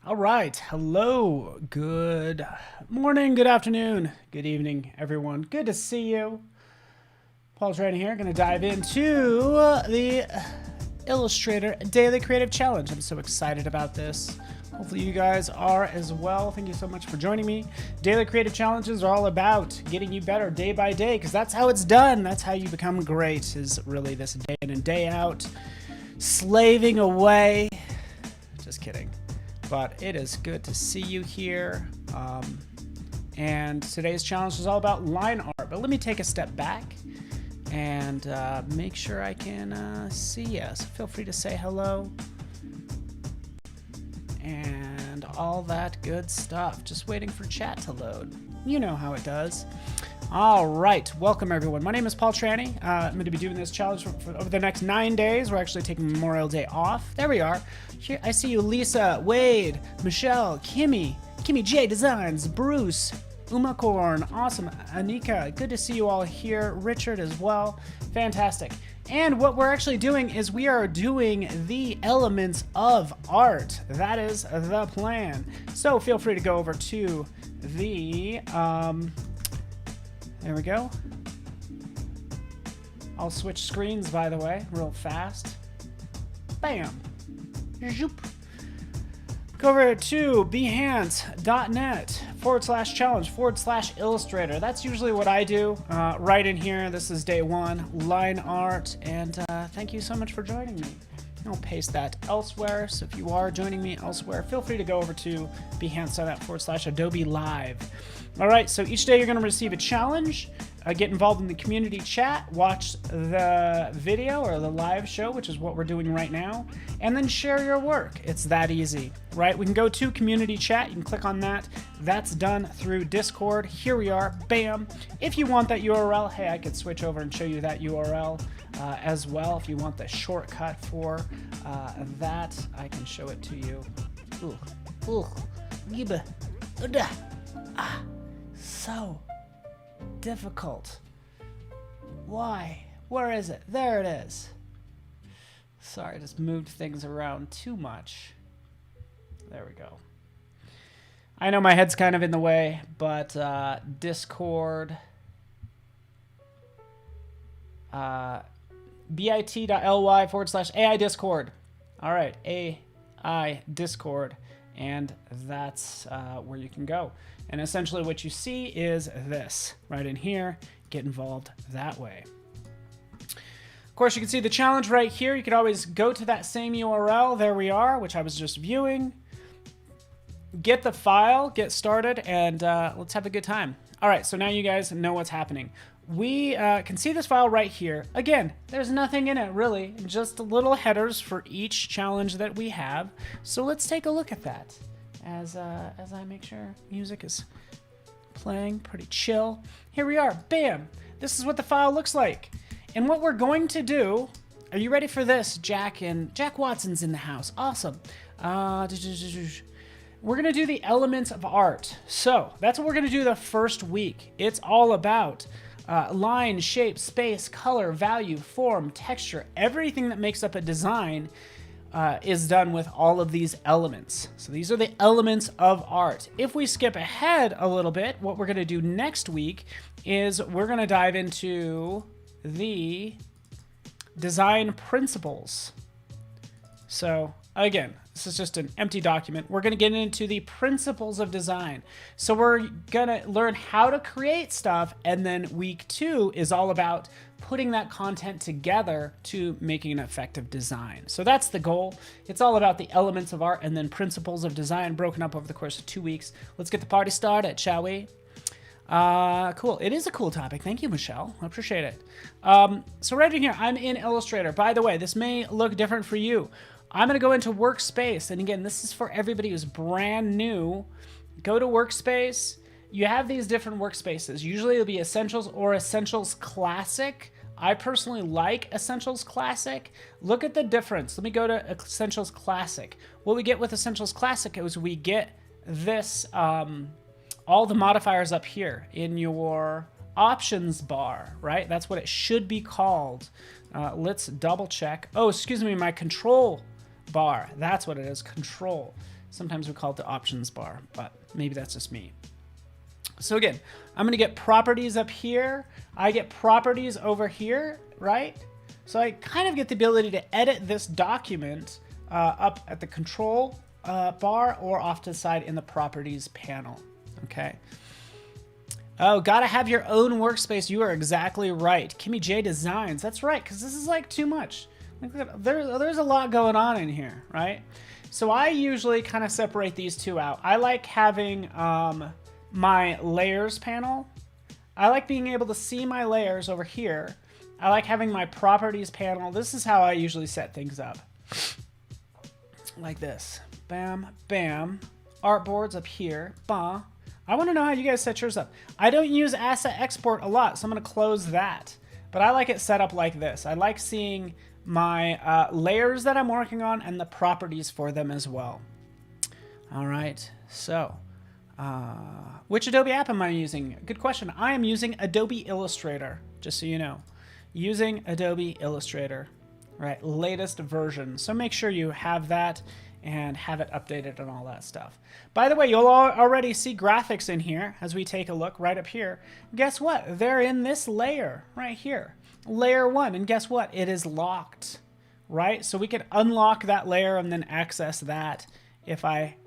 All right. Hello. Good morning, good afternoon, good evening, everyone. Good to see you. Paul's right here. Going to dive into the Illustrator Daily Creative Challenge. I'm so excited about this. Hopefully you guys are as well. Thank you so much for joining me. Daily Creative Challenges are all about getting you better day by day, because that's how it's done. That's how you become great, is really this day in and day out, slaving away. Just kidding. But it is good to see you here. And today's challenge is all about line art. But let me take a step back and make sure I can see you. So feel free to say hello and all that good stuff. Just waiting for chat to load. You know how it does. All right, welcome everyone. My name is Paul Tranny. I'm going to be doing this challenge for over the next 9 days. We're actually taking Memorial Day off. There we are. Here, I see you, Lisa, Wade, Michelle, Kimmy J Designs, Bruce, Umacorn, awesome, Anika. Good to see you all here. Richard as well. Fantastic. And what we're actually doing is we are doing the elements of art. That is the plan. So feel free to go over to the there we go. I'll switch screens, by the way, real fast. Bam. Zoop. Go over to behance.net/challenge/Illustrator. That's usually what I do right in here. This is day one, line art. And thank you so much for joining me. I'll paste that elsewhere. So if you are joining me elsewhere, feel free to go over to behance.net/Adobe Live. All right, so each day you're going to receive a challenge, get involved in the community chat, watch the video or the live show, which is what we're doing right now, and then share your work. It's that easy, right? We can go to community chat. You can click on that. That's done through Discord. Here we are. Bam. If you want that URL, hey, I could switch over and show you that URL as well. If you want the shortcut for that, I can show it to you. So difficult. Why? Where is it? There it is. Sorry, I just moved things around too much. There we go. I know my head's kind of in the way, but Discord, bit.ly/AI Discord. All right, AI Discord, and that's where you can go. And essentially what you see is this right in here. Get involved that way. Of course, you can see the challenge right here. You could always go to that same URL. There we are, which I was just viewing. Get the file, get started, and let's have a good time. All right, so now you guys know what's happening. We can see this file right here. Again, there's nothing in it really, just little headers for each challenge that we have. So let's take a look at that as I make sure music is playing pretty chill. Here we are, bam. This is what the file looks like. And what we're going to do, are you ready for this? Jack Watson's in the house, awesome. We're gonna do the elements of art. So that's what we're gonna do the first week. It's all about line, shape, space, color, value, form, texture. Everything that makes up a design is done with all of these elements. So these are the elements of art. If we skip ahead a little bit, what we're gonna do next week is we're gonna dive into the design principles. So again, this is just an empty document. We're gonna get into the principles of design. So we're gonna learn how to create stuff, and then week 2 is all about putting that content together to making an effective design. So that's the goal. It's all about the elements of art and then principles of design broken up over the course of 2 weeks. Let's get the party started, shall we? Cool. It is a cool topic. Thank you, Michelle. I appreciate it. So right in here, I'm in Illustrator. By the way, this may look different for you. I'm going to go into Workspace. And again, this is for everybody who's brand new. Go to Workspace. You have these different workspaces. Usually it'll be Essentials or Essentials Classic. I personally like Essentials Classic. Look at the difference. Let me go to Essentials Classic. What we get with Essentials Classic is we get this, all the modifiers up here in your options bar, right? That's what it should be called. Let's double check. Oh, excuse me, my control bar. That's what it is, control. Sometimes we call it the options bar, but maybe that's just me. So again, I'm gonna get properties up here. I get properties over here, right? So I kind of get the ability to edit this document up at the control bar or off to the side in the properties panel, okay? Oh, gotta have your own workspace. You are exactly right. Kimmy J Designs, that's right, because this is like too much. There's a lot going on in here, right? So I usually kind of separate these two out. I like having my layers panel. I like being able to see my layers over here. I like having my properties panel. This is how I usually set things up. Like this. Bam, bam. Artboards up here. Bah. I want to know how you guys set yours up. I don't use asset export a lot, so I'm going to close that. But I like it set up like this. I like seeing my layers that I'm working on and the properties for them as well. All right, so which Adobe app am I using? Good question. I am using Adobe Illustrator, just so you know. Using Adobe Illustrator, right? Latest version. So make sure you have that and have it updated and all that stuff. By the way, you'll already see graphics in here as we take a look right up here. Guess what? They're in this layer right here. Layer 1, and guess what? It is locked, right? So we can unlock that layer and then access that if I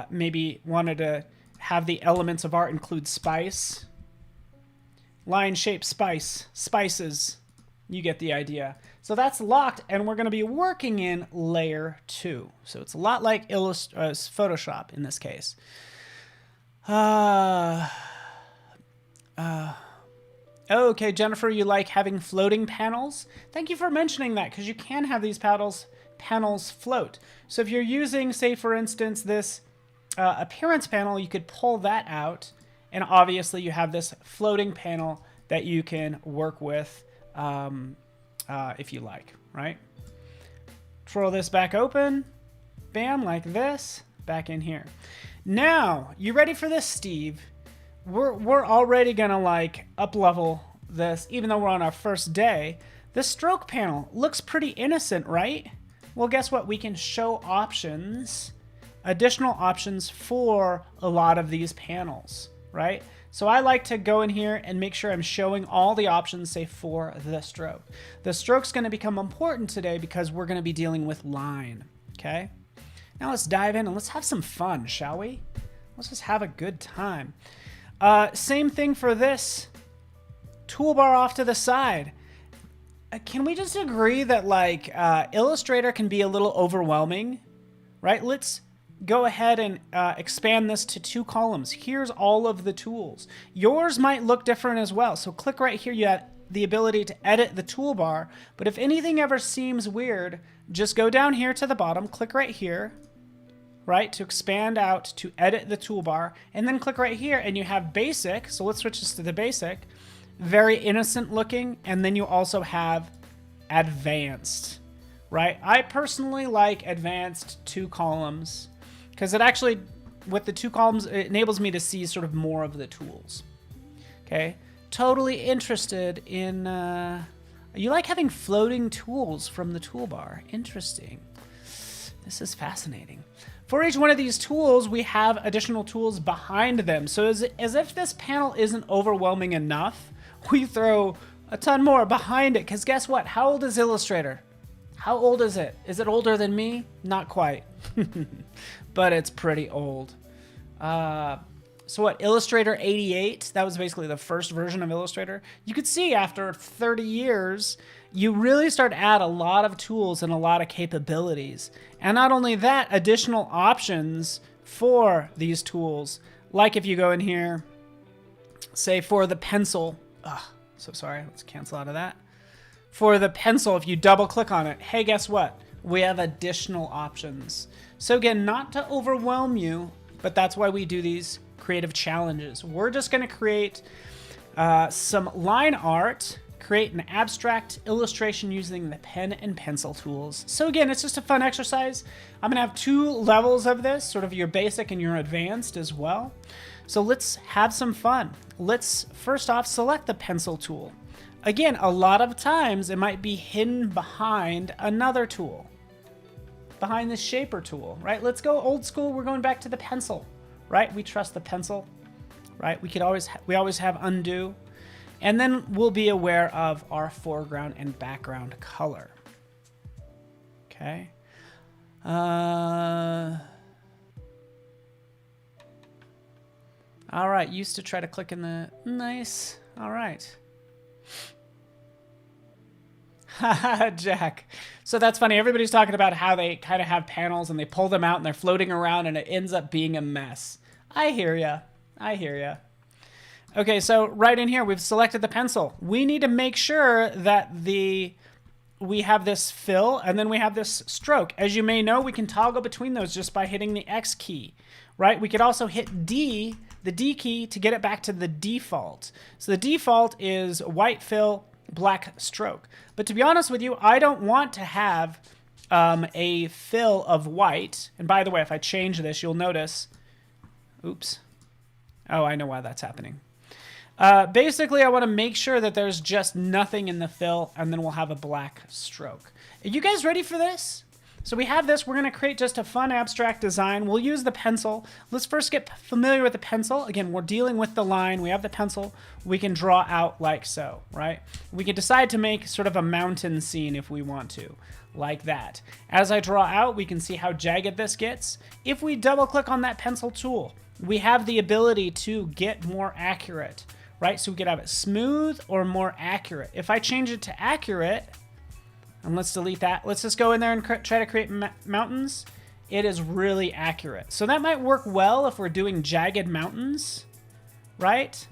maybe wanted to have the elements of art include spice. Line, shape, spice, spices. You get the idea. So that's locked, and we're going to be working in layer 2. So it's a lot like Photoshop in this case. Okay, Jennifer, you like having floating panels? Thank you for mentioning that, because you can have these panels float. So if you're using, say, for instance, this appearance panel, you could pull that out, and obviously you have this floating panel that you can work with if you like, right? Throw this back open, bam, like this, back in here. Now, you ready for this, Steve? We're already gonna like up level this, even though we're on our first day. The stroke panel looks pretty innocent, right? Well, guess what? We can show options, additional options for a lot of these panels, right? So I like to go in here and make sure I'm showing all the options, say, for the stroke. The stroke's gonna become important today because we're gonna be dealing with line, okay? Now let's dive in and let's have some fun, shall we? Let's just have a good time. Same thing for this toolbar off to the side. Can we just agree that like Illustrator can be a little overwhelming, right? Let's go ahead and expand this to 2 columns. Here's all of the tools. Yours might look different as well. So click right here. You have the ability to edit the toolbar. But if anything ever seems weird, just go down here to the bottom, click right here, right, to expand out, to edit the toolbar, and then click right here and you have basic. So let's switch this to the basic. Very innocent looking, and then you also have advanced, right? I personally like advanced 2 columns because it actually, with the 2 columns, it enables me to see sort of more of the tools. Okay, totally interested in, you like having floating tools from the toolbar. Interesting. This is fascinating. For each one of these tools, we have additional tools behind them. So as if this panel isn't overwhelming enough, we throw a ton more behind it. Because guess what? How old is Illustrator? How old is it? Is it older than me? Not quite. But it's pretty old. So what, Illustrator 88? That was basically the first version of Illustrator. You could see after 30 years, you really start to add a lot of tools and a lot of capabilities. And not only that, additional options for these tools. Like if you go in here, say for the pencil. So sorry, let's cancel out of that. For the pencil, if you double click on it, hey, guess what? We have additional options. So again, not to overwhelm you, but that's why we do these creative challenges. We're just gonna create some line art, create an abstract illustration using the pen and pencil tools. So again, it's just a fun exercise. I'm gonna have 2 levels of this, sort of your basic and your advanced as well. So let's have some fun. Let's first off select the pencil tool. Again, a lot of times it might be hidden behind another tool. behind this shaper tool, right? Let's go old school. We're going back to the pencil, right? We trust the pencil, right? We always have undo. And then we'll be aware of our foreground and background color. Okay. All right, used to try to click in the, nice. All right. Haha, Jack. So that's funny. Everybody's talking about how they kind of have panels and they pull them out and they're floating around and it ends up being a mess. I hear ya. I hear ya. Okay, so right in here, we've selected the pencil. We need to make sure that we have this fill and then we have this stroke. As you may know, we can toggle between those just by hitting the X key, right? We could also hit D, the D key, to get it back to the default. So the default is white fill, black stroke. But to be honest with you, I don't want to have a fill of white. And by the way, if I change this, you'll notice, oops. Oh, I know why that's happening. Basically, I want to make sure that there's just nothing in the fill, and then we'll have a black stroke. Are you guys ready for this? So we have this. We're going to create just a fun abstract design. We'll use the pencil. Let's first get familiar with the pencil. Again, we're dealing with the line. We have the pencil. We can draw out like so, right? We can decide to make sort of a mountain scene if we want to, like that. As I draw out, we can see how jagged this gets. If we double click on that pencil tool, we have the ability to get more accurate, right? So we could have it smooth or more accurate. If I change it to accurate, and let's delete that. Let's just go in there and try to create mountains. It is really accurate. So that might work well if we're doing jagged mountains, right?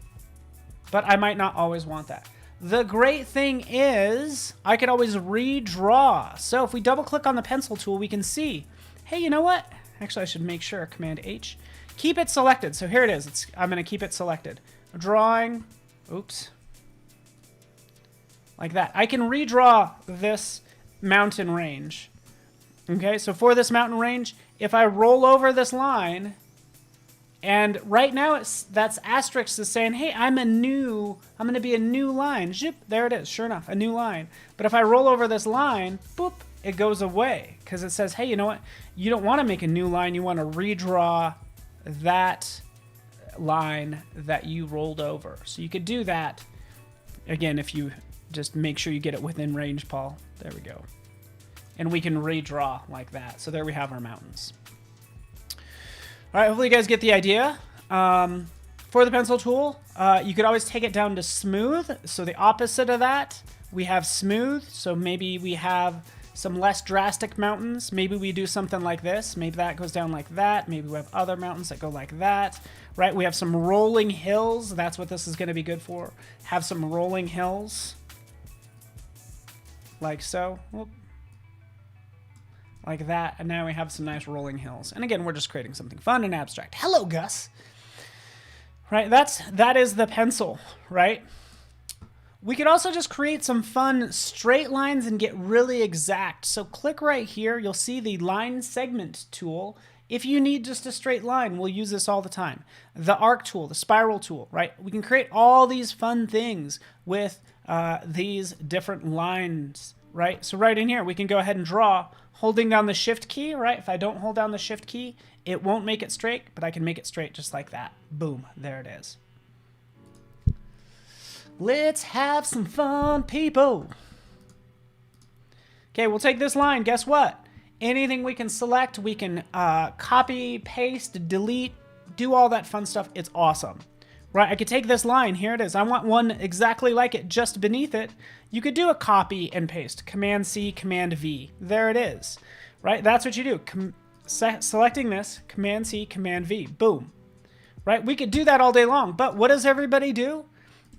But I might not always want that. The great thing is I could always redraw. So if we double click on the pencil tool, we can see, hey, you know what? Actually, I should make sure, Command H. Keep it selected. So here it is. I'm going to keep it selected. Drawing, oops, like that. I can redraw this mountain range. Okay, so for this mountain range, if I roll over this line, and right now that's asterisk is saying, hey, I'm going to be a new line. Zip, there it is, sure enough, a new line. But if I roll over this line, boop, it goes away because it says, hey, you know what? You don't want to make a new line. You want to redraw that line that you rolled over. So you could do that, again, if you just make sure you get it within range, Paul. There we go. And we can redraw like that. So there we have our mountains. All right, hopefully you guys get the idea. For the pencil tool, you could always take it down to smooth. So the opposite of that, we have smooth. So maybe we have some less drastic mountains. Maybe we do something like this. Maybe that goes down like that. Maybe we have other mountains that go like that, right? We have some rolling hills. That's what this is going to be good for. Have some rolling hills. Like so. Whoop. Like that. And now we have some nice rolling hills. And again, we're just creating something fun and abstract. Hello, Gus. Right? That is the pencil, right? We could also just create some fun straight lines and get really exact. So click right here. You'll see the line segment tool. If you need just a straight line, we'll use this all the time. The arc tool, the spiral tool, right? We can create all these fun things with these different lines, right? So right in here, we can go ahead and draw holding down the shift key, right? If I don't hold down the shift key, it won't make it straight, but I can make it straight just like that. Boom, there it is. Let's have some fun, people. Okay, we'll take this line. Guess what? Anything we can select, we can copy, paste, delete, do all that fun stuff. It's awesome. Right, I could take this line. Here it is. I want one exactly like it just beneath it. You could do a copy and paste. Command C, Command V. There it is. Right, that's what you do. Selecting this, Command C, Command V. Boom. Right, we could do that all day long. But what does everybody do?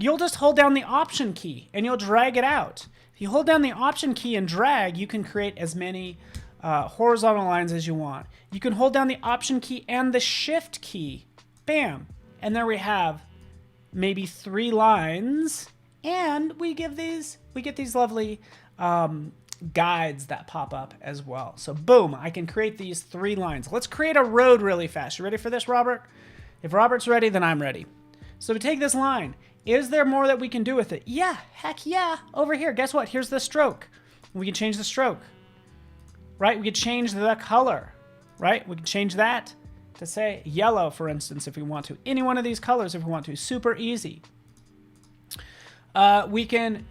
You'll just hold down the Option key and you'll drag it out. If you hold down the Option key and drag, you can create as many horizontal lines as you want. You can hold down the Option key and the Shift key. Bam. And there we have maybe 3 lines. And we get these lovely guides that pop up as well. So boom, I can create these 3 lines. Let's create a road really fast. You ready for this, Robert? If Robert's ready, then I'm ready. So to take this line, is there more that we can do with it? Yeah, heck yeah. Over here, guess what? Here's the stroke. We can change the stroke. right? We could change the color, right? We can change that to say yellow, for instance, if we want to. Any one of these colors if we want to. Super easy. We can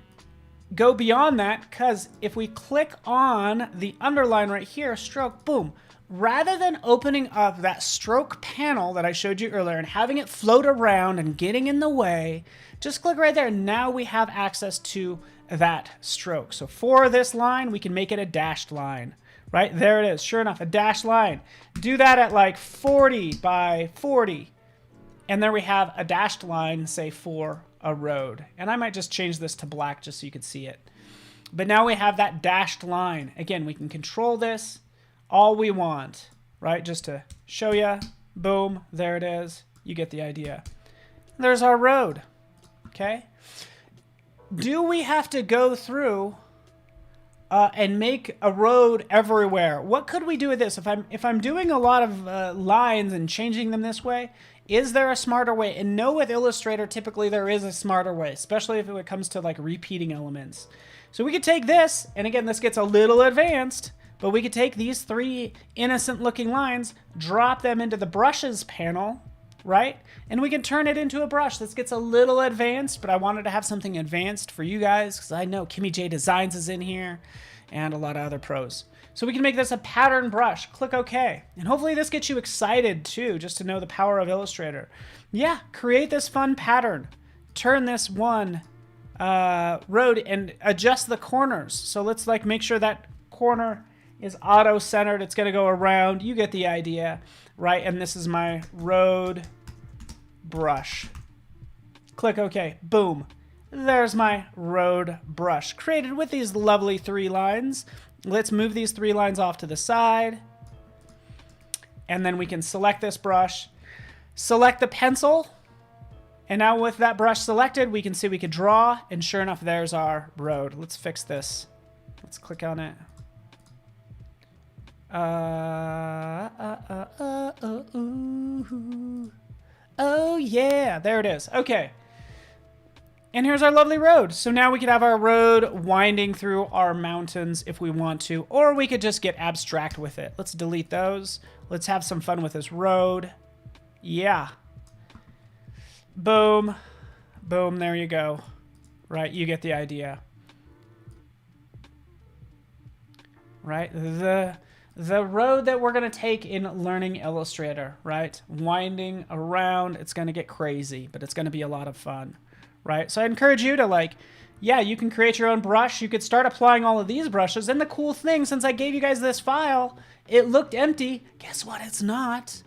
go beyond that, because if we click on the underline right here, stroke, boom. Rather than opening up that stroke panel that I showed you earlier and having it float around and getting in the way, just click right there. Now we have access to that stroke. So for this line, we can make it a dashed line. Right, there it is. Sure enough, a dashed line. Do that at like 40 by 40. And there we have a dashed line, say, for a road. And I might just change this to black just so you can see it. But now we have that dashed line. Again, we can control this all we want, right? Just to show you. Boom, there it is. You get the idea. There's our road, okay? Do we have to go through and make a road everywhere? What could we do with this? If I'm doing a lot of lines and changing them this way, is there a smarter way? And no, with Illustrator, typically there is a smarter way, especially if it comes to like repeating elements. So we could take this, and again, this gets a little advanced, but we could take these 3 innocent looking lines, drop them into the brushes panel, right? And we can turn it into a brush. This gets a little advanced, but I wanted to have something advanced for you guys because I know Kimmy J Designs is in here and a lot of other pros. So we can make this a pattern brush. Click OK. And hopefully this gets you excited too, just to know the power of Illustrator. Yeah, create this fun pattern. Turn this one road and adjust the corners. So let's like make sure that corner is auto-centered. It's going to go around. You get the idea, right? And this is my road brush. Click OK. Boom. There's my road brush created with these lovely 3 lines. Let's move these 3 lines off to the side. And then we can select this brush, select the pencil. And now with that brush selected, we can see we could draw. And sure enough, there's our road. Let's fix this. Let's click on it. Oh yeah, there it is. Okay. And here's our lovely road. So now we could have our road winding through our mountains if we want to, or we could just get abstract with it. Let's delete those. Let's have some fun with this road. Yeah. Boom. Boom, there you go. Right, you get the idea. Right, the road that we're going to take in learning Illustrator, right? Winding around, it's going to get crazy, but it's going to be a lot of fun, right? So I encourage you to like, yeah, you can create your own brush. You could start applying all of these brushes. And the cool thing, since I gave you guys this file, it looked empty. Guess what? It's not.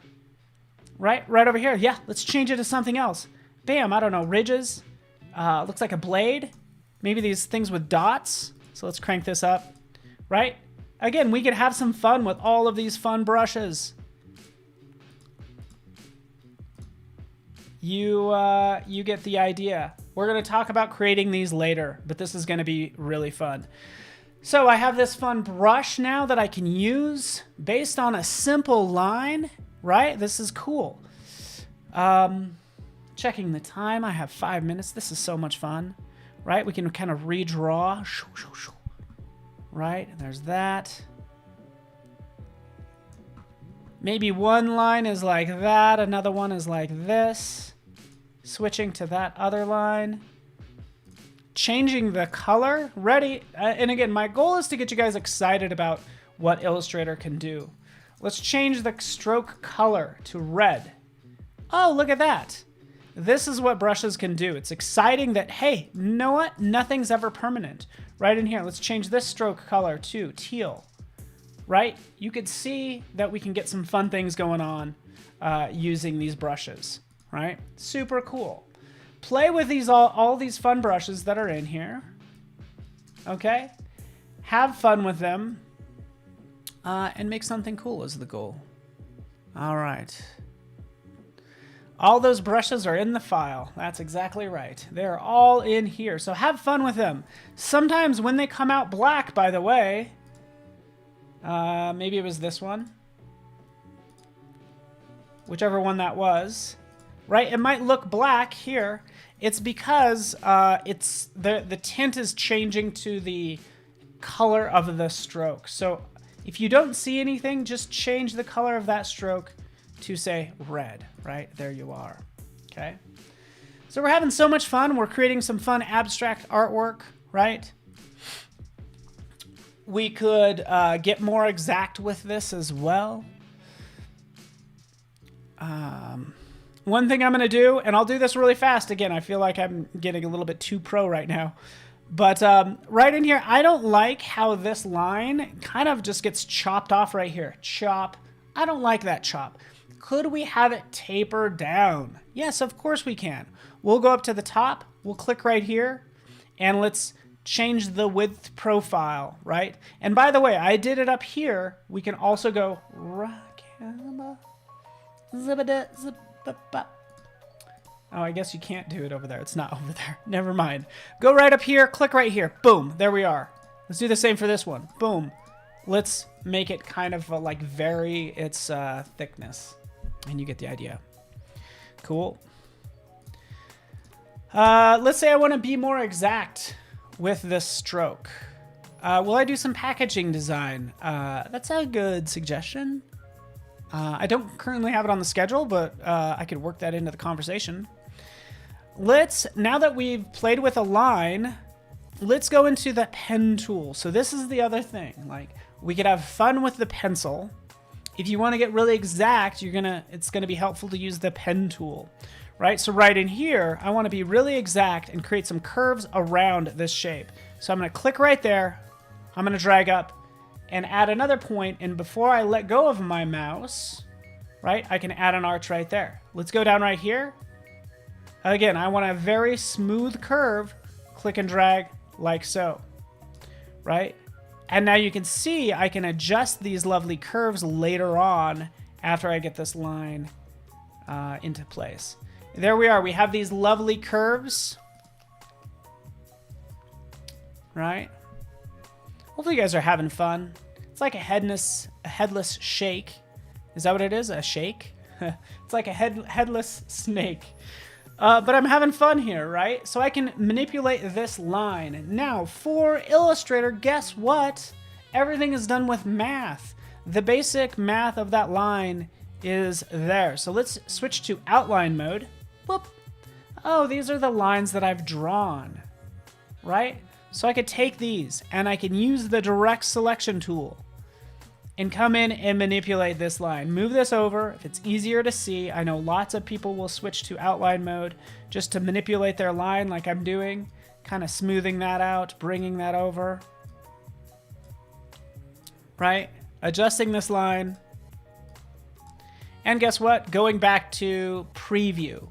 Right over here. Yeah, let's change it to something else. Bam, I don't know, ridges. Looks like a blade. Maybe these things with dots. So let's crank this up, right? Again, we could have some fun with all of these fun brushes. You get the idea. We're going to talk about creating these later, but this is going to be really fun. So I have this fun brush now that I can use based on a simple line, right? This is cool. Checking the time. I have 5 minutes. This is so much fun, right? We can kind of redraw. Right, there's that. Maybe one line is like that, another one is like this. Switching to that other line. Changing the color. Ready. And again, my goal is to get you guys excited about what Illustrator can do. Let's change the stroke color to red. Oh, look at that. This is what brushes can do. It's exciting that, hey, you know what? Nothing's ever permanent. Right in here, let's change this stroke color to teal. Right? You could see that we can get some fun things going on using these brushes. Right? Super cool. Play with these all these fun brushes that are in here. Okay? Have fun with them. And make something cool is the goal. All right. All those brushes are in the file. That's exactly right. They're all in here. So have fun with them. Sometimes when they come out black, by the way, maybe it was this one. Whichever one that was. Right? It might look black here. It's because the tint is changing to the color of the stroke. So If you don't see anything, just change the color of that stroke to say red, right? There you are, okay? So we're having so much fun. We're creating some fun abstract artwork, right? We could get more exact with this as well. One thing I'm going to do, and I'll do this really fast. Again, I feel like I'm getting a little bit too pro right now. But right in here, I don't like how this line kind of just gets chopped off right here. Chop. I don't like that chop. Could we have it taper down? Yes, of course we can. We'll go up to the top. We'll click right here. And let's change the width profile, right? And by the way, I did it up here. We can also go oh, I guess you can't do it over there. It's not over there. Never mind. Go right up here, click right here. Boom, there we are. Let's do the same for this one. Boom. Let's make it kind of like vary its thickness. And you get the idea. Cool. Let's say I want to be more exact with this stroke. Will I do some packaging design? That's a good suggestion. I don't currently have it on the schedule, but I could work that into the conversation. Now that we've played with a line, let's go into the pen tool. So this is the other thing. Like, we could have fun with the pencil. If you want to get really exact, it's gonna be helpful to use the pen tool, right? So right in here, I want to be really exact and create some curves around this shape. So I'm gonna click right there. I'm gonna drag up and add another point, and before I let go of my mouse, right, I can add an arch right there. Let's go down right here. Again, I want a very smooth curve, click and drag like so, right? And now you can see I can adjust these lovely curves later on after I get this line into place. There we are, we have these lovely curves, right? Hopefully you guys are having fun. It's like a headless shake. Is that what it is? A shake? It's like a headless snake. But I'm having fun here, right? So I can manipulate this line. Now, for Illustrator, guess what? Everything is done with math. The basic math of that line is there. So let's switch to outline mode. Whoop. Oh, these are the lines that I've drawn, right? So I could take these and I can use the direct selection tool and come in and manipulate this line. Move this over if it's easier to see. I know lots of people will switch to outline mode just to manipulate their line like I'm doing, kind of smoothing that out, bringing that over, right? Adjusting this line. And guess what? Going back to preview,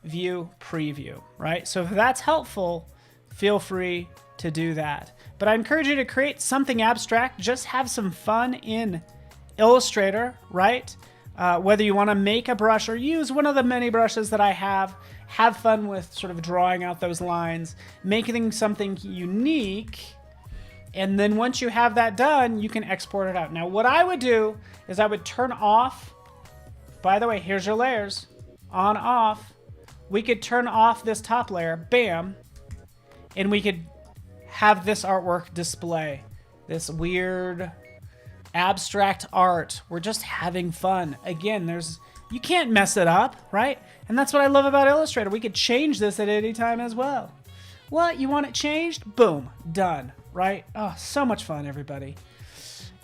view, preview, right? So if that's helpful, feel free to do that. But I encourage you to create something abstract. Just have some fun in Illustrator, right? Whether you want to make a brush or use one of the many brushes that I have fun with sort of drawing out those lines, making something unique. And then once you have that done, you can export it out. Now, what I would do is I would turn off, by the way, here's your layers, on, off. We could turn off this top layer, bam, and we could have this artwork display, this weird abstract art. We're just having fun. Again, you can't mess it up, right? And that's what I love about Illustrator. We could change this at any time as well. What, you want it changed? Boom, done, right? Oh, so much fun, everybody.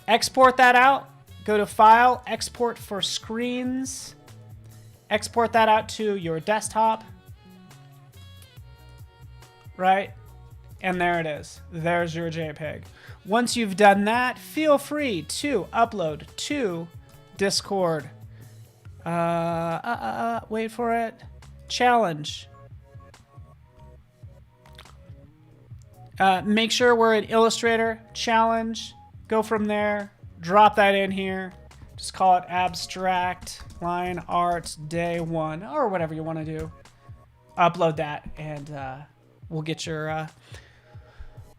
Export that out. Go to File, Export for Screens. Export that out to your desktop, right? And there it is. There's your JPEG. Once you've done that, feel free to upload to Discord. Wait for it. Challenge. Make sure we're in Illustrator. Challenge. Go from there. Drop that in here. Just call it Abstract Line Art Day 1 or whatever you want to do. Upload that and we'll get your...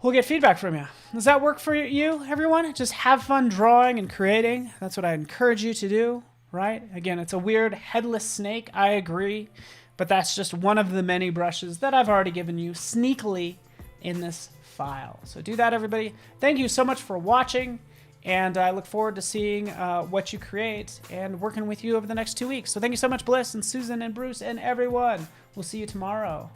We'll get feedback from you. Does that work for you, everyone? Just have fun drawing and creating. That's what I encourage you to do, right? Again, it's a weird headless snake, I agree, but that's just one of the many brushes that I've already given you sneakily in this file. So do that, everybody. Thank you so much for watching, And I look forward to seeing what you create and working with you over the next 2 weeks. So thank you so much, Bliss and Susan and Bruce and everyone. We'll see you tomorrow.